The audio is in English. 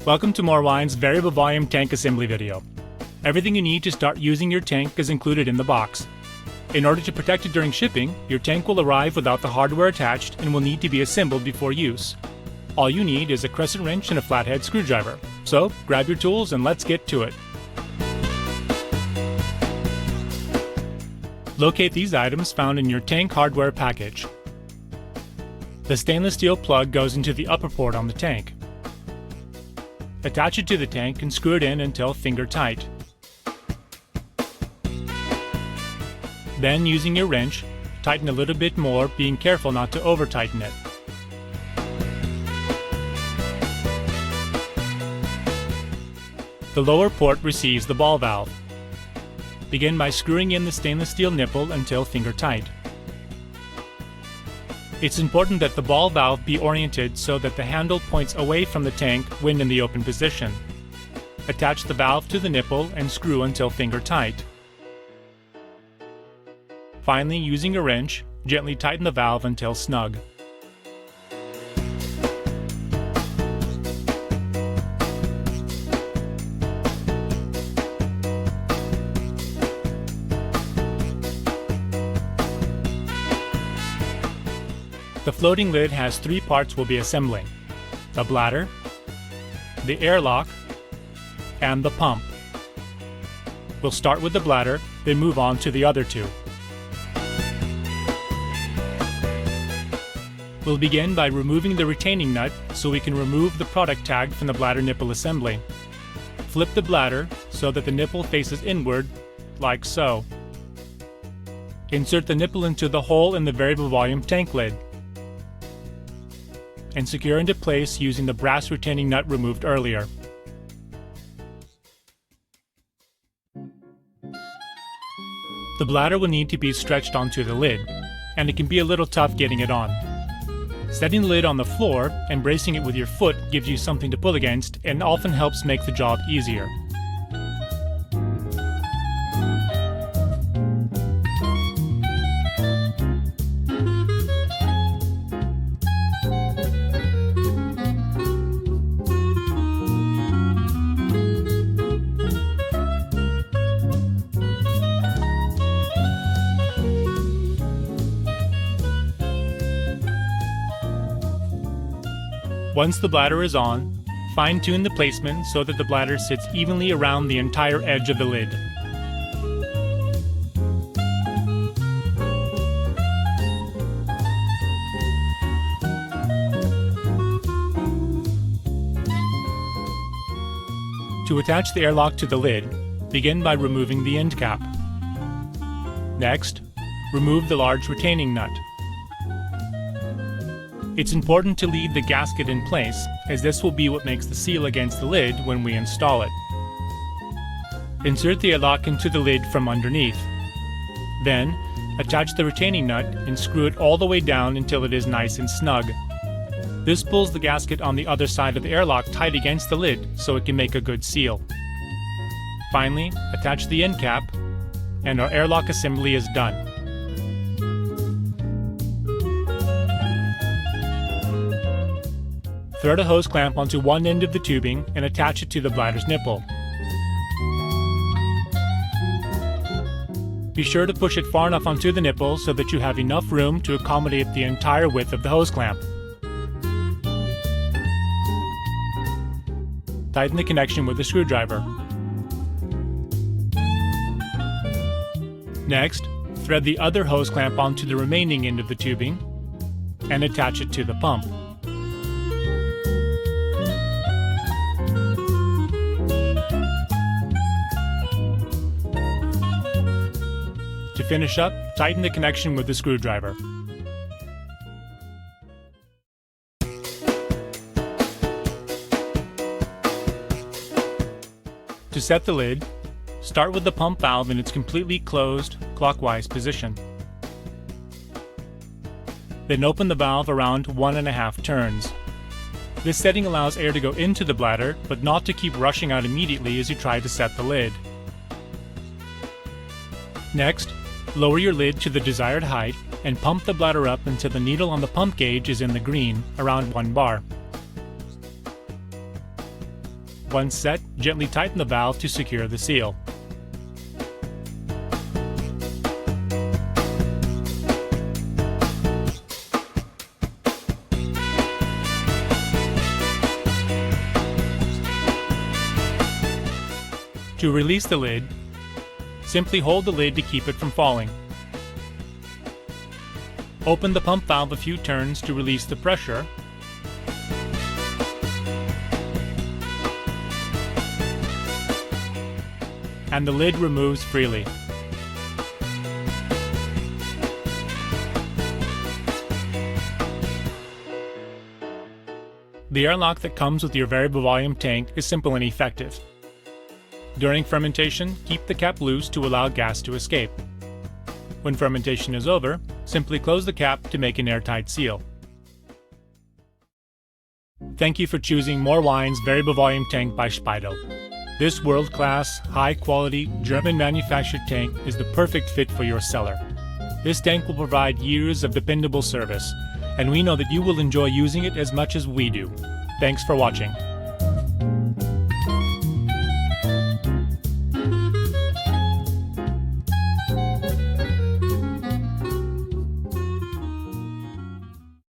Welcome to Morewine's variable volume tank assembly video. Everything you need to start using your tank is included in the box. In order to protect it during shipping, your tank will arrive without the hardware attached and will need to be assembled before use. All you need is a crescent wrench and a flathead screwdriver. So, grab your tools and let's get to it. Locate these items found in your tank hardware package. The stainless steel plug goes into the upper port on the tank. Attach it to the tank and screw it in until finger tight. Then, using your wrench, tighten a little bit more, being careful not to over-tighten it. The lower port receives the ball valve. Begin by screwing in the stainless steel nipple until finger tight. It's important that the ball valve be oriented so that the handle points away from the tank when in the open position. Attach the valve to the nipple and screw until finger tight. Finally, using a wrench, gently tighten the valve until snug. The floating lid has three parts we'll be assembling: the bladder, the airlock, and the pump. We'll start with the bladder, then move on to the other two. We'll begin by removing the retaining nut so we can remove the product tag from the bladder nipple assembly. Flip the bladder so that the nipple faces inward, like so. Insert the nipple into the hole in the variable volume tank lid and secure into place using the brass retaining nut removed earlier. The bladder will need to be stretched onto the lid, and it can be a little tough getting it on. Setting the lid on the floor and bracing it with your foot gives you something to pull against and often helps make the job easier. Once the bladder is on, fine-tune the placement so that the bladder sits evenly around the entire edge of the lid. To attach the airlock to the lid, begin by removing the end cap. Next, remove the large retaining nut. It's important to leave the gasket in place, as this will be what makes the seal against the lid when we install it. Insert the airlock into the lid from underneath. Then, attach the retaining nut and screw it all the way down until it is nice and snug. This pulls the gasket on the other side of the airlock tight against the lid so it can make a good seal. Finally, attach the end cap, and our airlock assembly is done. Thread a hose clamp onto one end of the tubing and attach it to the bladder's nipple. Be sure to push it far enough onto the nipple so that you have enough room to accommodate the entire width of the hose clamp. Tighten the connection with the screwdriver. Next, thread the other hose clamp onto the remaining end of the tubing and attach it to the pump. To finish up, tighten the connection with the screwdriver. To set the lid, start with the pump valve in its completely closed, clockwise position. Then open the valve around 1.5 turns. This setting allows air to go into the bladder, but not to keep rushing out immediately as you try to set the lid. Next, lower your lid to the desired height and pump the bladder up until the needle on the pump gauge is in the green, around 1 bar. Once set, gently tighten the valve to secure the seal. To release the lid, simply hold the lid to keep it from falling. Open the pump valve a few turns to release the pressure, and the lid removes freely. The airlock that comes with your variable volume tank is simple and effective. During fermentation, keep the cap loose to allow gas to escape. When fermentation is over, simply close the cap to make an airtight seal. Thank you for choosing More Wine's variable volume tank by Speidel. This world-class, high-quality, German-manufactured tank is the perfect fit for your cellar. This tank will provide years of dependable service, and we know that you will enjoy using it as much as we do. Thanks for watching.